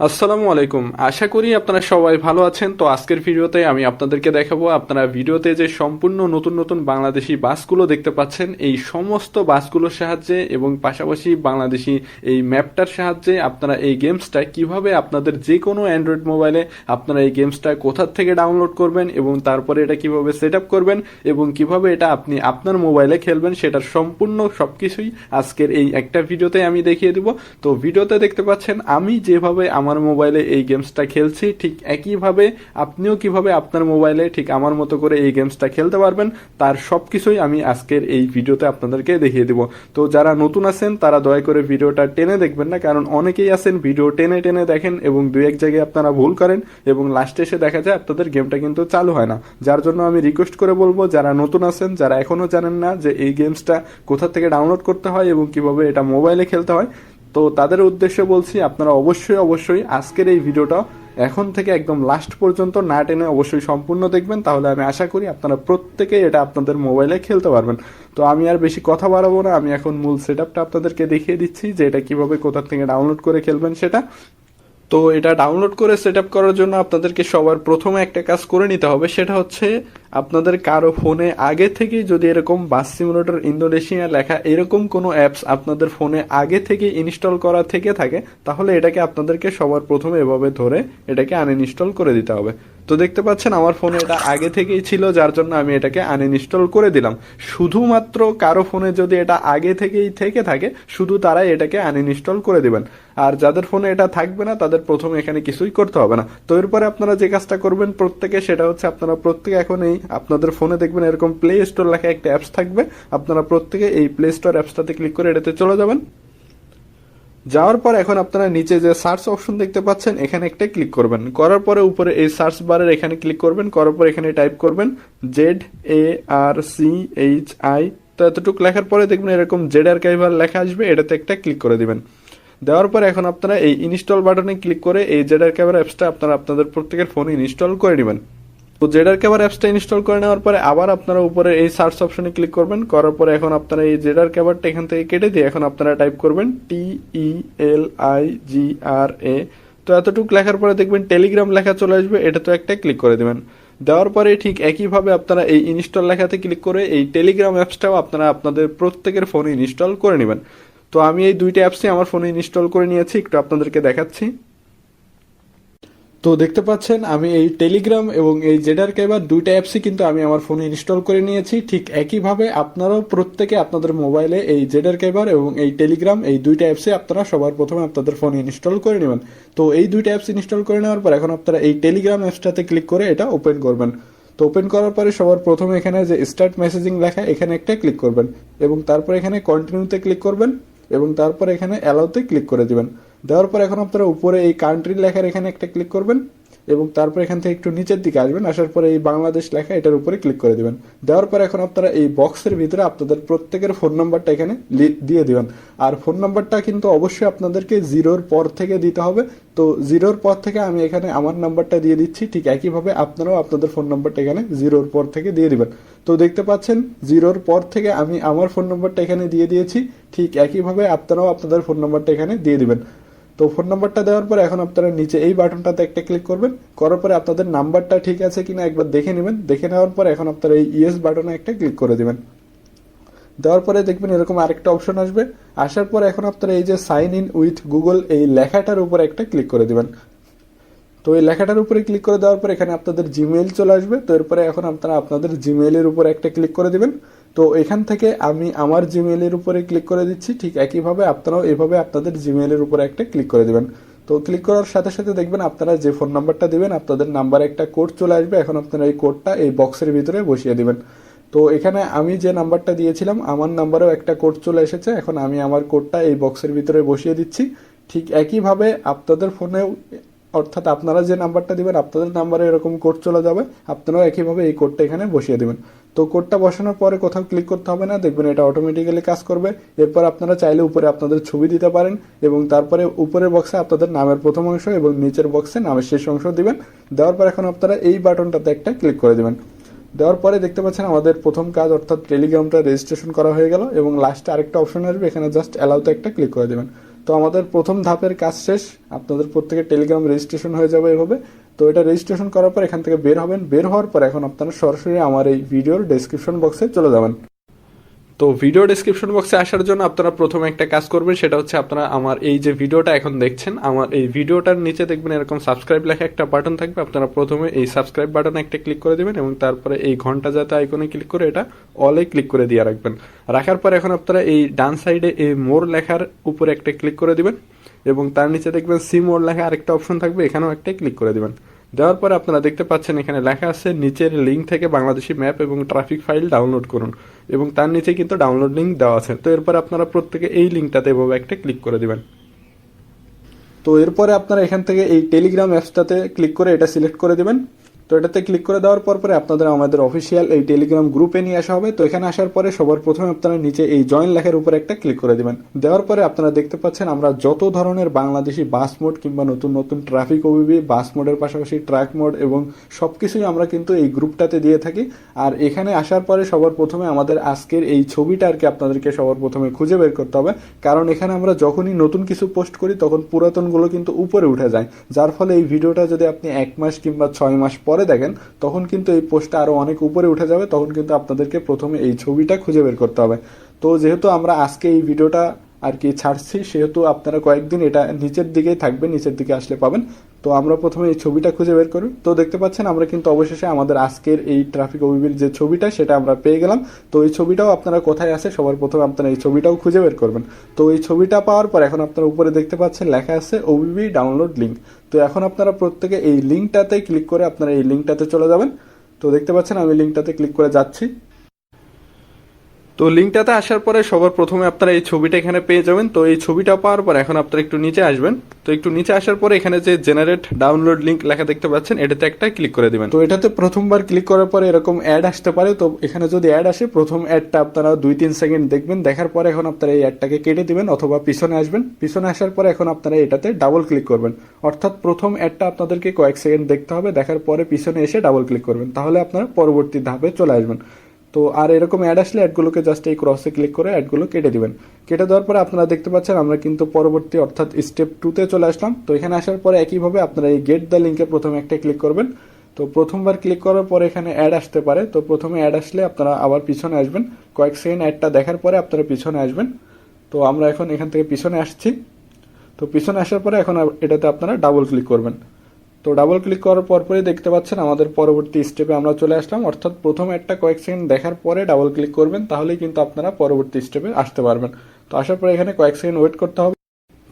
আসসালামু আলাইকুম। আশা করি আপনারা সবাই ভালো আছেন। তো আজকের ভিডিওতে আমি আপনাদেরকে দেখাবো, আপনারা ভিডিওতে যে সম্পূর্ণ নতুন নতুন বাংলাদেশি বাসগুলো দেখতে পাচ্ছেন, এই সমস্ত বাসগুলোর সাহায্যে এবং পাশাপাশি বাংলাদেশি এই ম্যাপটার সাহায্যে আপনারা এই গেমসটা কিভাবে আপনাদের যে কোনো অ্যান্ড্রয়েড মোবাইলে আপনারা এই গেমসটা কোথা থেকে ডাউনলোড করবেন এবং তারপরে এটা কিভাবে সেট আপ করবেন এবং কিভাবে এটা আপনি আপনার মোবাইলে খেলবেন, সেটার সম্পূর্ণ সবকিছুই আজকের এই একটা ভিডিওতে আমি দেখিয়ে দিব। তো ভিডিওতে দেখতে পাচ্ছেন আমি যেভাবে আমার মোবাইলে এই গেমসটা খেলছি, ঠিক একইভাবে আপনিও কিভাবে আপনার মোবাইলে ঠিক আমার মতো করে এই গেমসটা খেলতে পারবেন, তার সবকিছুই আমি আজকের এই ভিডিওতে আপনাদেরকে দেখিয়ে দিব। তো যারা নতুন আছেন তারা দয়া করে ভিডিওটা টেনে দেখবেন না, কারণ অনেকেই আছেন ভিডিও টেনে টেনে দেখেন এবং দুই এক জায়গায় আপনারা ভুল করেন এবং লাস্টে এসে দেখা যায় আপনাদের গেমটা কিন্তু চালু হয় না। যার জন্য আমি রিকোয়েস্ট করে বলবো, যারা নতুন আছেন, যারা এখনো জানেন না যে এই গেমসটা কোথা থেকে ডাউনলোড করতে হয় এবং কিভাবে এটা মোবাইলে খেলতে হয়, তো তাদের উদ্দেশ্যে বলছি আপনারা অবশ্যই আজকের এই ভিডিওটা এখন থেকে একদম লাস্ট পর্যন্ত না টেনে অবশ্যই সম্পূর্ণ দেখবেন, তাহলে আমি আশা করি আপনারা প্রত্যেকেই এটা আপনাদের মোবাইলে খেলতে পারবেন। তো আমি আর বেশি কথা বাড়াবো না, আমি এখন মূল সেটআপটা আপনাদেরকে দেখিয়ে দিচ্ছি যে এটা কিভাবে কোথা থেকে ডাউনলোড করে খেলবেন সেটা। তো এটা ডাউনলোড করে সেট আপ করার জন্য আপনাদেরকে সবার প্রথমে একটা কাজ করে নিতে হবে, সেটা হচ্ছে আপনাদের কারো ফোনে আগে থেকে যদি এরকম বাস সিমুলেটর ইন্দোনেশিয়া লেখা এরকম কোনো অ্যাপস আপনাদের ফোনে আগে থেকে ইনস্টল করা থেকে থাকে, তাহলে এটাকে আপনাদেরকে সবার প্রথমে এভাবে ধরে এটাকে আনইনস্টল করে দিতে হবে। তো দেখতে পাচ্ছেন আমার ফোনে এটা আগে থেকেই ছিল, যার জন্য আমি এটাকে আনইনস্টল করে দিলাম। শুধুমাত্র কারো ফোনে যদি এটা আগে থেকেই থেকে থাকে, শুধু তারাই এটাকে আনইনস্টল করে দিবেন। আর যাদের ফোনে এটা থাকবে না তাদের প্রথমে এখানে কিছুই করতে হবে না। তো এরপরে আপনারা যে কাজটা করবেন প্রত্যেকে, সেটা হচ্ছে আপনারা প্রত্যেকে এখন এই আপনাদের ফোনে দেখবেন এরকম প্লে স্টোর লেখা একটা অ্যাপস থাকবে, আপনারা প্রত্যেকে এই প্লে স্টোর অ্যাপসটাতে ক্লিক করে এটাতে চলে যাবেন। যাওয়ার পর এখন আপনারা নিচে যে সার্চ অপশন দেখতে পাচ্ছেন এখানে একটা ক্লিক করবেন, করার পরে উপরে এই সার্চ বারের এখানে ক্লিক করবেন, করার পর এখানে টাইপ করবেন ZARCHI। তো এতটুকু লেখার পরে দেখবেন এরকম জেড আর্কাইভার লেখা আসবে, এটাতে একটা ক্লিক করে দিবেন। দেওয়ার পর এখন আপনারা এই ইনস্টল বাটনে ক্লিক করে এই জেড আর্কাইভার অ্যাপসটা আপনারা আপনাদের প্রত্যেকের ফোনে ইনস্টল করে নেবেন। তো জেডার ক্যাবার অ্যাপসটা ইনস্টল করে নেওয়ার পরে আবার আপনারা উপরে এই সার্চ অপশনে ক্লিক করবেন, করার পরে এখন আপনারা এই জেডার ক্যাবারটা এখান থেকে কেটে দিয়ে এখন আপনারা টাইপ করবেন TELIGRA। তো এতটুকু লেখার পরে দেখবেন টেলিগ্রাম লেখা চলে আসবে, এটা তো একটা ক্লিক করে দেবেন। দেওয়ার পরে ঠিক একইভাবে আপনারা এই ইনস্টল লেখাতে ক্লিক করে এই টেলিগ্রাম অ্যাপসটাও আপনারা আপনাদের প্রত্যেকের ফোনে ইনস্টল করে নেবেন। তো আমি এই দুইটা অ্যাপসই আমার ফোনে ইনস্টল করে নিয়েছি, একটু আপনাদেরকে দেখাচ্ছি। তো দেখতে পাচ্ছেন আমি এই টেলিগ্রাম এবং এই জেডার ক্যাবার দুইটা অ্যাপসই কিন্তু আমি আমার ফোনে ইনস্টল করে নিয়েছি। ঠিক একইভাবে আপনারাও প্রত্যেকে আপনাদের মোবাইলে এই জেডার ক্যাবার এবং এই টেলিগ্রাম এই দুইটা অ্যাপসে আপনারা সবার প্রথমে আপনাদের ফোনে ইনস্টল করে নেবেন। তো এই দুইটা অ্যাপস ইনস্টল করে নেওয়ার পর এখন আপনারা এই টেলিগ্রাম অ্যাপসটাতে ক্লিক করে এটা ওপেন করবেন। তো ওপেন করার পরে সবার প্রথমে এখানে যে স্টার্ট মেসেজিং লেখা এখানে একটা ক্লিক করবেন এবং তারপর এখানে কন্টিনিউতে ক্লিক করবেন এবং তারপর এখানে অ্যালাউতে ক্লিক করে দিবেন। দেওয়ার পর এখন আপনারা উপরে এই কান্ট্রি লেখার এখানে একটা ক্লিক করবেন এবং তারপর এখান থেকে একটু নিচের দিকে আসবেন, আসার পরে এই বাংলাদেশ লেখা এটার উপরে ক্লিক করে দিবেন। দেওয়ার পর এখন আপনারা এই বক্সের ভিতরে আপনাদের প্রত্যেকের ফোন নাম্বারটা এখানে দিয়ে দিবেন। আর ফোন নাম্বারটা কিন্তু অবশ্যই আপনাদেরকে জিরোর পর থেকে দিতে হবে। তো জিরোর পর থেকে আমি এখানে আমার নাম্বারটা দিয়ে দিচ্ছি, ঠিক একইভাবে আপনারাও আপনাদের ফোন নাম্বারটা এখানে জিরোর পর থেকে দিয়ে দিবেন। তো দেখতে পাচ্ছেন জিরোর পর থেকে আমি আমার ফোন নাম্বারটা এখানে দিয়ে দিয়েছি, ঠিক একইভাবে আপনারাও আপনাদের ফোন নাম্বারটা এখানে দিয়ে দিবেন। তো ফোন নাম্বারটা দেওয়ার পরে এখন আপনারা নিচে এই বাটনটাতে একটা ক্লিক করবেন, করার পরে আপনাদের নাম্বারটা ঠিক আছে কিনা একবার দেখে নেবেন। দেখে নেওয়ার পরে এখন আপনারা এই ইয়েস বাটনে একটা ক্লিক করে দিবেন। দেওয়ার পরে দেখবেন এরকম আরেকটা অপশন আসবে, আসার পরে এখন আপনারা এই যে সাইন ইন উইথ গুগল এই লেখাটার উপরে একটা ক্লিক করে দিবেন। তো এই লেখাটার উপরে ক্লিক করে দেওয়ার পর এখানে আপনাদের জিমেইল চলে আসবে। তো এরপরে এখন আপনারা আপনাদের জিমেইলের উপরে একটা ক্লিক করে দিবেন। তো এখান থেকে আমি আমার জিমেইলের উপরে ক্লিক করে দিচ্ছি, ঠিক একইভাবে আপনারাও এভাবে আপনাদের জিমেইলের উপরে একটা ক্লিক করে দিবেন। তো ক্লিক করার সাথে সাথে দেখবেন আপনারা যে ফোন নাম্বারটা দিবেন আপনাদের নাম্বারে একটা কোড চলে আসবে, এখন আপনারা এই কোডটা এই বক্সের ভিতরে বসিয়ে দিবেন। তো এখানে আমি যে নাম্বারটা দিয়েছিলাম আমার নাম্বারেও একটা কোড চলে এসেছে, এখন আমি আমার কোডটা এই বক্সের ভিতরে বসিয়ে দিচ্ছি। ঠিক একইভাবে আপনাদের ফোনেও, অর্থাৎ আপনারা যে নাম্বারটা দিবেন আপনাদের নাম্বারে এরকম কোড চলে যাবে, আপনারাও একইভাবে এই কোডটা এখানে বসিয়ে দিবেন। তো কোডটা বসানোর পরে কোথাও ক্লিক করতে হবে না, দেখবেন এটা অটোমেটিক্যালি কাজ করবে। এরপর আপনারা চাইলে উপরে আপনাদের ছবি দিতে পারেন এবং তারপরে উপরের বক্সে আপনাদের নামের প্রথম অংশ এবং নিচের বক্সে নামের শেষ অংশ দিবেন। দেওয়ার পর এখন আপনারা এই বাটনটাতে একটা ক্লিক করে দিবেন। দেওয়ার পরে দেখতে পাচ্ছেন আমাদের প্রথম কাজ অর্থাৎ টেলিগ্রামটা রেজিস্ট্রেশন করা হয়ে গেল এবং লাস্টে আরেকটা অপশন আসবে, এখানে জাস্ট অ্যালাউতে একটা ক্লিক করে দেবেন। তো আমাদের প্রথম ধাপের কাজ শেষ, আপনাদের প্রত্যেকের টেলিগ্রাম রেজিস্ট্রেশন হয়ে যাবে এভাবে। তো এটা রেজিস্ট্রেশন করার পর এখান থেকে বের হবেন, বের হওয়ার পর এখন আপনারা সরাসরি আমার এই ভিডিওর ডেসক্রিপশন বক্সে চলে যাবেন। তো ভিডিও ডেসক্রিপশন বক্সে আসার জন্য আপনারা প্রথমে একটা কাজ করবেন, সেটা হচ্ছে আপনারা আমার এই যে ভিডিওটা এখন দেখছেন, আমার এই ভিডিওটার নিচে দেখবেন এরকম সাবস্ক্রাইব লেখা একটা বাটন থাকবে। আপনারা প্রথমে এই সাবস্ক্রাইব বাটনে একটা ক্লিক করে দিবেন এবং তারপরে এই ঘন্টা জাতীয় আইকনে ক্লিক করে এটা অলে ক্লিক করে দিয়ে রাখবেন। রাখার পর এখন আপনারা এই ডান সাইডে এই মোর লেখার উপরে একটা ক্লিক করে দিবেন এবং তার নিচে দেখবেন সি মোর লেখা আরেকটা অপশন থাকবে, এখানেও একটা ক্লিক করে দিবেন। দেওয়ার পরে আপনারা দেখতে পাচ্ছেন এখানে লেখা আছে নিচের লিঙ্ক থেকে বাংলাদেশি ম্যাপ এবং ট্রাফিক ফাইল ডাউনলোড করুন, এবং তার নিচে কিন্তু ডাউনলোড লিঙ্ক দেওয়া আছে। তো এরপর আপনারা প্রত্যেকে এই লিঙ্কটাতে এভাবে একটা ক্লিক করে দিবেন। তো এরপরে আপনারা এখান থেকে এই টেলিগ্রাম অ্যাপসটাতে ক্লিক করে এটা সিলেক্ট করে দিবেন। তো এটাতে ক্লিক করে দেওয়ার পরে আপনাদের আমাদের অফিসিয়াল এই টেলিগ্রাম গ্রুপে নিয়ে আসা হবে। তো এখানে আসার পরে সবার প্রথমে আপনারা নিচে এই জয়েন লেখার উপর একটা ক্লিক করে দিবেন। দেওয়ার পরে আপনারা দেখতে পাচ্ছেন আমরা যত ধরনের বাংলাদেশি বাস মোড কিংবা নতুন নতুন ট্রাফিক ওবিবি, বাস মোডের পাশাপাশি ট্রাক মোড এবং সবকিছুই আমরা কিন্তু এই গ্রুপটাতে দিয়ে থাকি। আর এখানে আসার পরে সবার প্রথমে আমাদের আজকের এই ছবিটা আর কি আপনাদেরকে সবার প্রথমে খুঁজে বের করতে হবে, কারণ এখানে আমরা যখনই নতুন কিছু পোস্ট করি তখন পুরাতনগুলো কিন্তু উপরে উঠে যায়, যার ফলে এই ভিডিওটা যদি আপনি 1 মাস কিংবা 6 মাস পরে দেখেন তখন কিন্তু এই পোস্টটা আরো অনেক উপরে উঠে যাবে। তখন কিন্তু আপনাদেরকে প্রথমে এই ছবিটা খুঁজে বের করতে হবে। তো যেহেতু আমরা আজকে এই ভিডিওটা আর কি ছাড়ছি, সেহেতু আপনারা কয়েকদিন এটা নিচের দিকেই থাকবে, নিচের দিকে আসলে পাবেন। তো আমরা প্রথমে এই ছবিটা খুঁজে বের করি। তো দেখতে পাচ্ছেন আমরা কিন্তু অবশেষে আমাদের আজকের এই ট্রাফিক ওবিবির যে ছবিটা সেটা আমরা পেয়ে গেলাম। তো এই ছবিটাও আপনারা কোথায় আছে সবার প্রথমে আপনারা এই ছবিটাও খুঁজে বের করবেন। তো এই ছবিটা পাওয়ার পর এখন আপনারা উপরে দেখতে পাচ্ছেন লেখা আছে ওবিবি ডাউনলোড লিঙ্ক। তো এখন আপনারা প্রত্যেকে এই লিঙ্কটাতে ক্লিক করে আপনারা এই লিঙ্কটাতে চলে যাবেন। তো দেখতে পাচ্ছেন আমি লিঙ্কটাতে ক্লিক করে যাচ্ছি। তো লিঙ্কটাতে আসার পরে সবার প্রথমে আপনারা এই ছবিটা এখানে পেয়ে যাবেন। তো এই ছবিটা পাওয়ার পর এখন আপনারা একটু নিচে আসবেন। তো একটু নিচে আসার পরে এখানে যে জেনারেট ডাউনলোড লিঙ্ক লেখা দেখতে পাচ্ছেন, এটাতে একটা ক্লিক করে দিবেন। তো এটাতে প্রথমবার ক্লিক করার পরে এরকম অ্যাড আসতে পারে। তো এখানে যদি অ্যাড আসে, প্রথম অ্যাডটা আপনারা 2-3 সেকেন্ড দেখবেন, দেখার পরে এখন আপনারা এই অ্যাডটাকে কেটে দিবেন অথবা পিছনে আসবেন। পিছনে আসার পরে এখন আপনারা এটাতে ডাবল ক্লিক করবেন, অর্থাৎ প্রথম অ্যাডটা আপনাদেরকে কয়েক সেকেন্ড দেখতে হবে, দেখার পরে পিছনে এসে ডাবল ক্লিক করবেন, তাহলে আপনারা পরবর্তী ধাপে চলে আসবেন। তো আর এরকম অ্যাড আসলে অ্যাডগুলোকে জাস্ট এই ক্রসে ক্লিক করে অ্যাডগুলো কেটে দিবেন। কেটে দেওয়ার পরে আপনারা দেখতে পাচ্ছেন আমরা কিন্তু পরবর্তী অর্থাৎ স্টেপ 2-তে চলে আসলাম। তো এখানে আসার পরে একইভাবে আপনারা এই গেট দ্য লিঙ্কে প্রথমে একটা ক্লিক করবেন। তো প্রথমবার ক্লিক করার পরে এখানে অ্যাড আসতে পারে। তো প্রথমে অ্যাড আসলে আপনারা আবার পিছনে আসবেন, কয়েক সেকেন্ড অ্যাডটা দেখার পরে আপনারা পিছনে আসবেন। তো আমরা এখন এখান থেকে পিছনে আসছি। তো পিছনে আসার পরে এখন এটাতে আপনারা ডাবল ক্লিক করবেন। তো ডাবল ক্লিক করার পরপরই দেখতে পাচ্ছেন আমাদের পরবর্তী স্টেপে আমরা চলে আসলাম, অর্থাৎ প্রথম একটা কয়েক সেকেন্ড দেখার পরে ডাবল ক্লিক করবেন, তাহলেই কিন্তু আপনারা পরবর্তী স্টেপে আসতে পারবেন। তো আসার পরে এখানে কয়েক সেকেন্ড ওয়েট করতে হবে।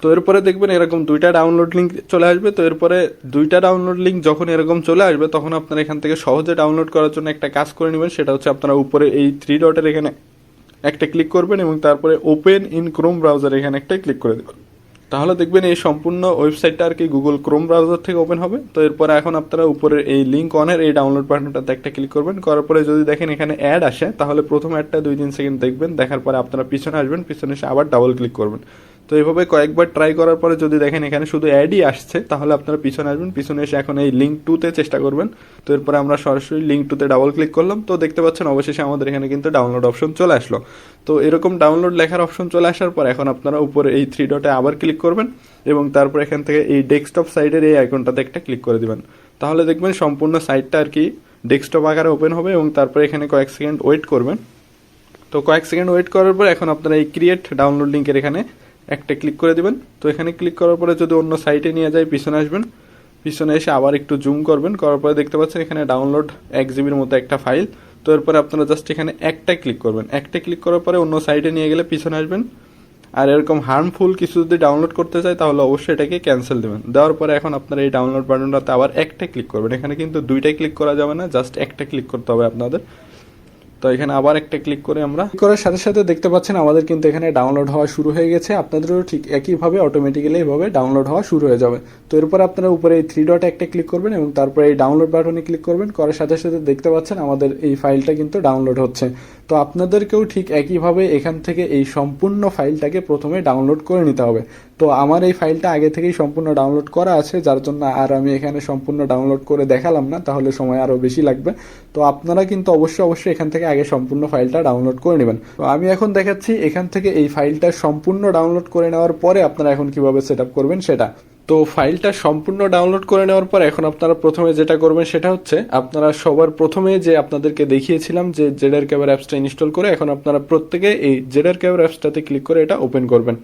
তো এরপরে দেখবেন এরকম 2টা ডাউনলোড লিঙ্ক চলে আসবে। তো এরপরে 2টা ডাউনলোড লিঙ্ক যখন এরকম চলে আসবে তখন আপনারা এখান থেকে সহজে ডাউনলোড করার জন্য একটা কাজ করে নেবেন, সেটা হচ্ছে আপনারা উপরে এই 3 ডটের এখানে একটা ক্লিক করবেন এবং তারপরে ওপেন ইন ক্রোম ব্রাউজার এখানে একটা ক্লিক করে দেবেন। তাহলে দেখবেন এই সম্পূর্ণ ওয়েবসাইটটা আর কি গুগল ক্রোম ব্রাউজার থেকে ওপেন হবে। তো এরপরে এখন আপনারা উপরের এই লিঙ্ক অনের এই ডাউনলোড বাটনটাতে একটা ক্লিক করবেন। করার পরে যদি দেখেন এখানে অ্যাড আসে, তাহলে প্রথম অ্যাডটা 2-3 সেকেন্ড দেখবেন, দেখার পরে আপনারা পিছনে আসবেন, পিছনে এসে আবার ডাবল ক্লিক করবেন। তো এইভাবে কয়েকবার ট্রাই করার পরে যদি দেখেন এখানে শুধু অ্যাডই আসছে, তাহলে আপনারা পিছনে আসবেন, পিছনে এসে এখন এই লিঙ্ক 2-তে চেষ্টা করবেন। তো এরপরে আমরা সরাসরি লিঙ্ক 2-তে ডাবল ক্লিক করলাম। তো দেখতে পাচ্ছেন অবশেষে আমাদের এখানে কিন্তু ডাউনলোড অপশন চলে আসলো। তো এরকম ডাউনলোড লেখার অপশন চলে আসার পর এখন আপনারা উপরে এই 3 ডটে আবার ক্লিক করবেন এবং তারপর এখান থেকে এই ডেস্কটপ সাইডের এই আইকনটাতে একটা ক্লিক করে দিবেন। তাহলে দেখবেন সম্পূর্ণ সাইটটা আর কি ডেস্কটপ আকারে ওপেন হবে এবং তারপরে এখানে কয়েক সেকেন্ড ওয়েট করবেন। তো কয়েক সেকেন্ড ওয়েট করার পর এখন আপনারা এই ক্রিয়েট ডাউনলোড লিঙ্কের এখানে একটা ক্লিক করে দিবেন। তো এখানে ক্লিক করার পরে যদি অন্য সাইটে নিয়ে যায়, পিছনে আসবেন, পিছনে এসে আবার একটু জুম করবেন, করার পরে দেখতে পাচ্ছেন এখানে ডাউনলোড 1 জিবির মতো একটা ফাইল। তো এরপরে আপনারা জাস্ট এখানে একটা ক্লিক করবেন, একটা ক্লিক করার পরে অন্য সাইটে নিয়ে গেলে পিছনে আসবেন। আর এরকম হার্মফুল কিছু যদি ডাউনলোড করতে চাই তাহলে অবশ্যই এটাকে ক্যান্সেল দেবেন। দেওয়ার পরে এখন আপনারা এই ডাউনলোড বাটনটাতে আবার একটা ক্লিক করবেন। এখানে কিন্তু 2টাই ক্লিক করা যাবে না, জাস্ট একটা ক্লিক করতে হবে আপনাদের। তো এখানে আবার একটা ক্লিক করে আমরা করার সাথে সাথে দেখতে পাচ্ছেন আমাদের কিন্তু এখানে ডাউনলোড হওয়া শুরু হয়ে গেছে। আপনাদেরও ঠিক একইভাবে অটোমেটিক্যালি এইভাবে ডাউনলোড হওয়া শুরু হয়ে যাবে। তো এরপর আপনারা উপরে এই 3 ডটে একটা ক্লিক করবেন এবং তারপরে এই ডাউনলোড বাটনে ক্লিক করবেন। করার সাথে সাথে দেখতে পাচ্ছেন আমাদের এই ফাইলটা কিন্তু ডাউনলোড হচ্ছে। তো তো আপনাদেরকেও ঠিক একইভাবে এখান থেকে এই সম্পূর্ণ ফাইলটাকে প্রথমে ডাউনলোড করে নিতে হবে। তো আমার এই ফাইলটা আগে থেকেই সম্পূর্ণ ডাউনলোড করা আছে, যার জন্য আর আমি এখানে সম্পূর্ণ ডাউনলোড করে দেখালাম না, তাহলে সময় আরও বেশি লাগবে। তো আপনারা কিন্তু অবশ্যই এখান থেকে আগে সম্পূর্ণ ফাইলটা ডাউনলোড করে নেবেন। তো আমি এখন দেখাচ্ছি এখান থেকে এই ফাইলটা সম্পূর্ণ ডাউনলোড করে নেওয়ার পরে আপনারা এখন কিভাবে সেট আপ করবেন সেটা। তো ফাইলটা সম্পূর্ণ ডাউনলোড করে নেওয়ার পর এখন আপনারা প্রথমে যেটা করবেন সেটা হচ্ছে, আপনারা সবার প্রথমে যে আপনাদেরকে দেখিয়েছিলাম যে জেডার ক্যাবার অ্যাপসটা ইনস্টল করে, এখন আপনারা প্রত্যেকে এই জেডার ক্যাবার অ্যাপসটাতে ক্লিক করে এটা ওপেন করবেন।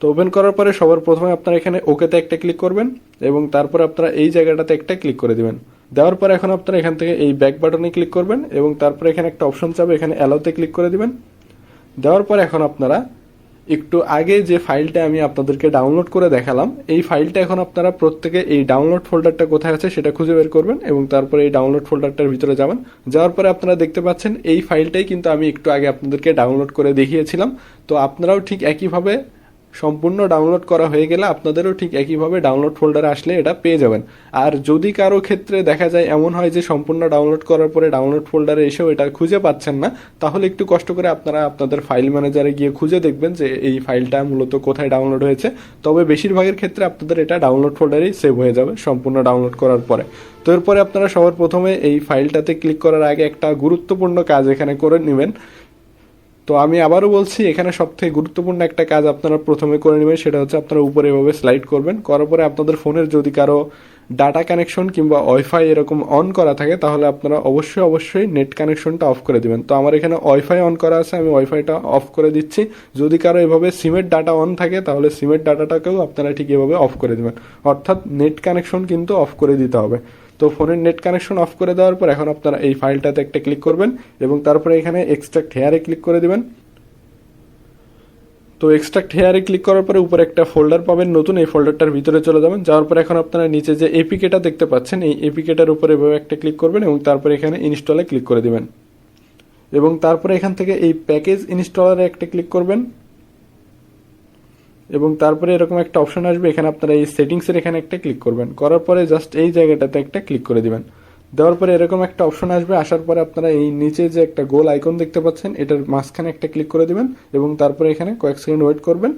তো ওপেন করার পরে সবার প্রথমে আপনারা এখানে ওকেতে একটা ক্লিক করবেন এবং তারপর আপনারা এই জায়গাটাতে একটা ক্লিক করে দিবেন। দেওয়ার পরে এখন আপনারা এখান থেকে এই ব্যাক বাটনে ক্লিক করবেন এবং তারপরে এখানে একটা অপশন চাবে, এখানে অ্যালাউতে ক্লিক করে দিবেন। দেওয়ার পরে এখন আপনারা একটু আগে যে ফাইলটা আমি আপনাদেরকে ডাউনলোড করে দেখালাম, এই ফাইলটা এখন আপনারা প্রত্যেকে এই ডাউনলোড ফোল্ডারটা কোথায় আছে সেটা খুঁজে বের করবেন এবং তারপরে এই ডাউনলোড ফোল্ডারটার ভিতরে যাবেন। যাওয়ার পরে আপনারা দেখতে পাচ্ছেন এই ফাইলটাই কিন্তু আমি একটু আগে আপনাদেরকে ডাউনলোড করে দেখিয়েছিলাম। তো আপনারাও ঠিক একইভাবে সম্পূর্ণ ডাউনলোড করা হয়ে গেলে আপনাদেরও ঠিক একইভাবে ডাউনলোড ফোল্ডারে আসলে এটা পেয়ে যাবেন। আর যদি কারো ক্ষেত্রে দেখা যায় এমন হয় যে সম্পূর্ণ ডাউনলোড করার পরে ডাউনলোড ফোল্ডারে এসেও এটা খুঁজে পাচ্ছেন না, তাহলে একটু কষ্ট করে আপনারা আপনাদের ফাইল ম্যানেজারে গিয়ে খুঁজে দেখবেন যে এই ফাইলটা মূলত কোথায় ডাউনলোড হয়েছে। তবে বেশিরভাগের ক্ষেত্রে আপনাদের এটা ডাউনলোড ফোল্ডারেই সেভ হয়ে যাবে সম্পূর্ণ ডাউনলোড করার পরে। তো এরপরে আপনারা সবার প্রথমে এই ফাইলটাতে ক্লিক করার আগে একটা গুরুত্বপূর্ণ কাজ এখানে করে নেবেন। তো আমি আবারও বলছি, এখানে সবথেকে গুরুত্বপূর্ণ একটা কাজ আপনারা প্রথমে করে নেবেন, সেটা হচ্ছে আপনারা উপরে এভাবে স্লাইড করবেন। করার পরে আপনাদের ফোনের যদি কারো ডাটা কানেকশন কিংবা ওয়াইফাই এরকম অন করা থাকে, তাহলে আপনারা অবশ্যই নেট কানেকশনটা অফ করে দিবেন। তো আমার এখানে ওয়াইফাই অন করা আছে, আমি ওয়াইফাইটা অফ করে দিচ্ছি। যদি কারো এভাবে সিমের ডাটা অন থাকে, তাহলে সিমের ডাটাটাকেও আপনারা ঠিক এভাবে অফ করে দেবেন, অর্থাৎ নেট কানেকশন কিন্তু অফ করে দিতে হবে। তো ফোনের নেট কানেকশন অফ করে দেওয়ার পর এখন আপনারা এই ফাইলটাতে একটা ক্লিক করবেন এবং তারপরে এখানে এক্সট্রাক্ট হেয়ারে ক্লিক করে দিবেন। তো এক্সট্রাক্ট হেয়ারে ক্লিক করার পরে উপরে একটা ফোল্ডার পাবেন নতুন, এই ফোল্ডারটার ভিতরে চলে যাবেন। যাওয়ার পর এখন আপনারা নিচে যে এপিকেটা দেখতে পাচ্ছেন, এই এপিকেটার উপরে এভাবে একটা ক্লিক করবেন এবং তারপরে এখানে ইনস্টলে ক্লিক করে দিবেন এবং তারপরে এখান থেকে এই প্যাকেজ ইনস্টলারে একটা ক্লিক করবেন এবং তারপরে এরকম একটা অপশন আসবে, এখানে আপনারা এই সেটিংসের এখানে একটা ক্লিক করবেন। করার পরে জাস্ট এই জায়গাটাতে একটা ক্লিক করে দিবেন। দেওয়ার পরে এরকম একটা অপশন আসবে, আসার পরে আপনারা এই নিচে যে একটা গোল আইকন দেখতে পাচ্ছেন, এটার মাঝখানে একটা ক্লিক করে দিবেন এবং তারপরে এখানে কয়েক সেকেন্ড ওয়েট করবেন।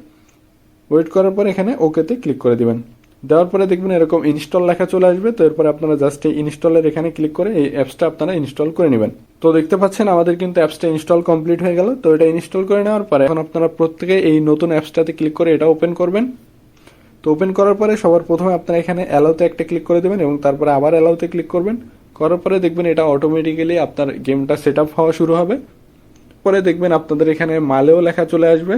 ওয়েট করার পরে এখানে ওকেতে ক্লিক করে দিবেন। দেওয়ার পরে দেখবেন এরকম ইনস্টল লেখা চলে আসবে। তো এরপরে আপনারা জাস্ট এই ইনস্টলের এখানে ক্লিক করে এই অ্যাপসটা আপনারা ইনস্টল করে নেবেন। তো দেখতে পাচ্ছেন আমাদের কিন্তু অ্যাপসটা ইনস্টল কমপ্লিট হয়ে গেল। তো এটা ইনস্টল করে নেওয়ার পরে এখন আপনারা প্রত্যেকে এই নতুন অ্যাপসটাতে ক্লিক করে এটা ওপেন করবেন। তো ওপেন করার পরে সবার প্রথমে আপনারা এখানে অ্যালাউতে একটা ক্লিক করে দেবেন এবং তারপরে আবার অ্যালাউতে ক্লিক করবেন। করার পরে দেখবেন এটা অটোমেটিক্যালি আপনার গেমটা সেট আপ হওয়া শুরু হবে। পরে দেখবেন আপনাদের এখানে মালেও লেখা চলে আসবে।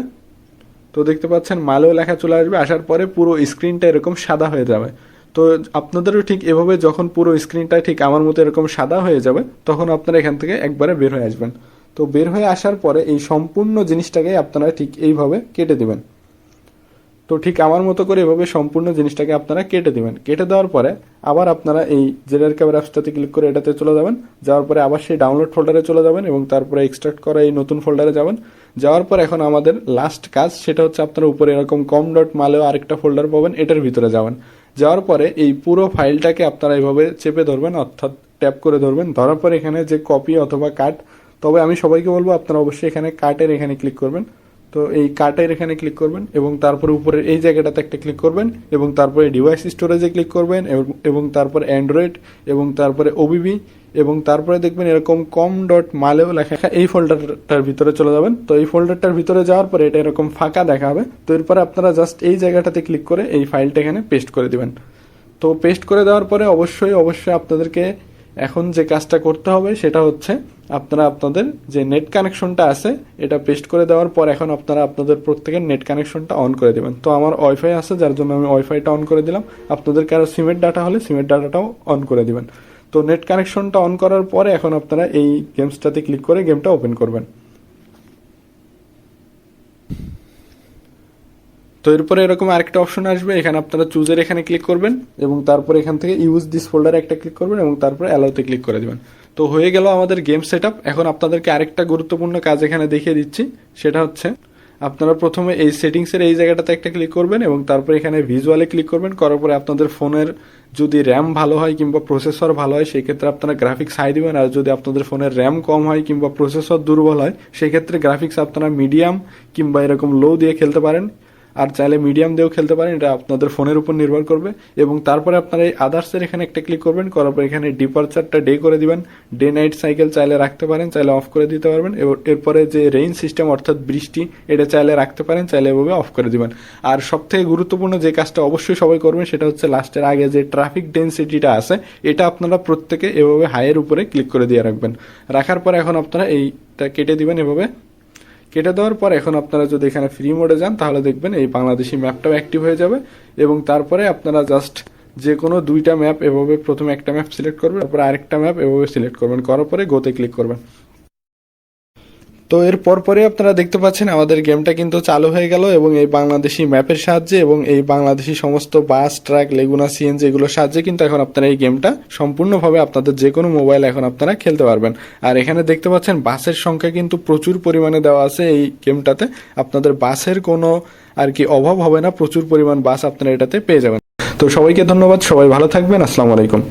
তো দেখতে পাচ্ছেন মালেও লেখা চলে আসবে, আসার পরে পুরো স্ক্রিনটা এরকম সাদা হয়ে যাবে। তো আপনাদেরও ঠিক এভাবে যখন পুরো স্ক্রিনটা ঠিক আমার মতো এরকম সাদা হয়ে যাবে, তখন আপনারা এখান থেকে একবারে বের হয়ে আসবেন। তো বের হয়ে আসার পরে এই সম্পূর্ণ জিনিসটাকে আপনারা ঠিক এইভাবে কেটে দিবেন। তো ঠিক আমার মতো করে এভাবে সম্পূর্ণ জিনিসটাকে আপনারা কেটে দিবেন। কেটে দেওয়ার পরে আবার আপনারা এই জেডার ক্যাবার অ্যাপসটাতে ক্লিক করে এটাতে চলে যাবেন। যাওয়ার পরে আবার সেই ডাউনলোড ফোল্ডারে চলে যাবেন এবং তারপরে এক্সট্রাক্ট করা এই নতুন ফোল্ডারে যাবেন। যাওয়ার পর এখন আমাদের লাস্ট কাজ, সেটা হচ্ছে আপনারা উপরে এরকম com.maleও আরেকটা ফোল্ডার পাবেন, এটার ভিতরে যাবেন। যাওয়ার পরে এই পুরো ফাইলটাকে আপনারা এইভাবে চেপে ধরবেন, অর্থাৎ ট্যাপ করে ধরবেন। ধরার পর এখানে যে কপি অথবা কাট, তবে আমি সবাইকে বলবো আপনারা অবশ্যই এখানে কাটের এখানে ক্লিক করবেন। তো এই কার্টের এখানে ক্লিক করবেন এবং তারপরে উপরের এই জায়গাটাতে একটা ক্লিক করবেন এবং তারপরে ডিভাইস স্টোরেজে ক্লিক করবেন এবং তারপরে অ্যান্ড্রয়েড এবং তারপরে ওবিবি এবং তারপরে দেখবেন এরকম com.maleও লেখা, এই ফোল্ডারটার ভিতরে চলে যাবেন। তো এই ফোল্ডারটার ভিতরে যাওয়ার পরে এটা এরকম ফাঁকা দেখা হবে। তো এরপরে আপনারা জাস্ট এই জায়গাটাতে ক্লিক করে এই ফাইলটা এখানে পেস্ট করে দিবেন। তো পেস্ট করে দেওয়ার পরে অবশ্যই আপনাদেরকে এখন যে কাজটা করতে হবে সেটা হচ্ছে, আপনারা আপনাদের যে নেট কানেকশনটা আছে এটা পেস্ট করে দেওয়ার পর এখন আপনারা আপনাদের প্রত্যেকের নেট কানেকশনটা অন করে দেবেন। তো আমার ওয়াইফাই আছে, যার জন্য আমি ওয়াইফাইটা অন করে দিলাম। আপনাদের কারো সিমের ডাটা হলে সিমের ডাটাটাও অন করে দিবেন। তো নেট কানেকশনটা অন করার পরে এখন আপনারা এই গেমসটাতে ক্লিক করে গেমটা ওপেন করবেন। তো এরপরে এরকম আরেকটা অপশন আসবে, এখানে আপনারা চুজের এখানে ক্লিক করবেন এবং তারপরে এখান থেকে ইউজ দিস ফোল্ডারে একটা ক্লিক করবেন এবং তারপরে অ্যালাউতে ক্লিক করে দিবেন। তো হয়ে গেল আমাদের গেম সেটআপ। এখন আপনাদেরকে আরেকটা গুরুত্বপূর্ণ কাজ এখানে দেখিয়ে দিচ্ছি, সেটা হচ্ছে আপনারা প্রথমে এই সেটিংসের এই জায়গাটাতে একটা ক্লিক করবেন এবং তারপর এখানে ভিজুয়ালে ক্লিক করবেন, করার পরে আপনাদের ফোনের যদি র্যাম ভালো হয় কিংবা প্রসেসর ভালো হয় সেই ক্ষেত্রে আপনারা গ্রাফিক্স হাই দিবেন, আর যদি আপনাদের ফোনের র্যাম কম হয় কিংবা প্রসেসর দুর্বল হয় সেই ক্ষেত্রে গ্রাফিক্স আপনারা মিডিয়াম কিংবা এরকম লো দিয়ে খেলতে পারেন, আর চাইলে মিডিয়াম দিয়েও খেলতে পারেন, এটা আপনাদের ফোনের উপর নির্ভর করবে। এবং তারপরে আপনারা এই আদার্সের এখানে একটা ক্লিক করবেন, করার পর এখানে ডিপারচারটা ডে করে দিবেন, ডে নাইট সাইকেল চাইলে রাখতে পারেন, চাইলে অফ করে দিতে পারবেন। এরপরে যে রেইন সিস্টেম অর্থাৎ বৃষ্টি, এটা চাইলে রাখতে পারেন, চাইলে এভাবে অফ করে দিবেন। আর সব থেকে গুরুত্বপূর্ণ যে কাজটা অবশ্যই সবাই করবেন সেটা হচ্ছে লাস্টের আগে যে ট্রাফিক ডেন্সিটিটা আছে এটা আপনারা প্রত্যেকে এভাবে হাইয়ের উপরে ক্লিক করে দিয়ে রাখবেন। রাখার পর এখন আপনারা এইটা কেটে দিবেন, এভাবে কেটে দেওয়ার পর এখন আপনারা যদি এখানে ফ্রি মোডে যান তাহলে দেখবেন এই বাংলাদেশি ম্যাপটাও অ্যাক্টিভ হয়ে যাবে। এবং তারপরে আপনারা জাস্ট যে কোনো দুইটা ম্যাপ এভাবে প্রথমে একটা ম্যাপ সিলেক্ট করবেন, তারপরে আরেকটা ম্যাপ এভাবে সিলেক্ট করবেন, করার পরে গোতে ক্লিক করবেন। তো এর পরে আপনারা দেখতে পাচ্ছেন আমাদের গেমটা কিন্তু চালু হয়ে গেল এবং এই বাংলাদেশি ম্যাপের সাহায্যে এবং এই বাংলাদেশি সমস্ত বাস, ট্রাক, লেগুনা, সিএনজি এগুলোর সাহায্যে কিন্তু এখন আপনারা এই গেমটা সম্পূর্ণভাবে আপনাদের যে কোনো মোবাইল এখন আপনারা খেলতে পারবেন। আর এখানে দেখতে পাচ্ছেন বাসের সংখ্যা কিন্তু প্রচুর পরিমাণে দেওয়া আছে এই গেমটাতে, আপনাদের বাসের কোনো আর কি অভাব হবে না, প্রচুর পরিমাণ বাস আপনারা এটাতে পেয়ে যাবেন। তো সবাইকে ধন্যবাদ, সবাই ভালো থাকবেন, আসসালামু আলাইকুম।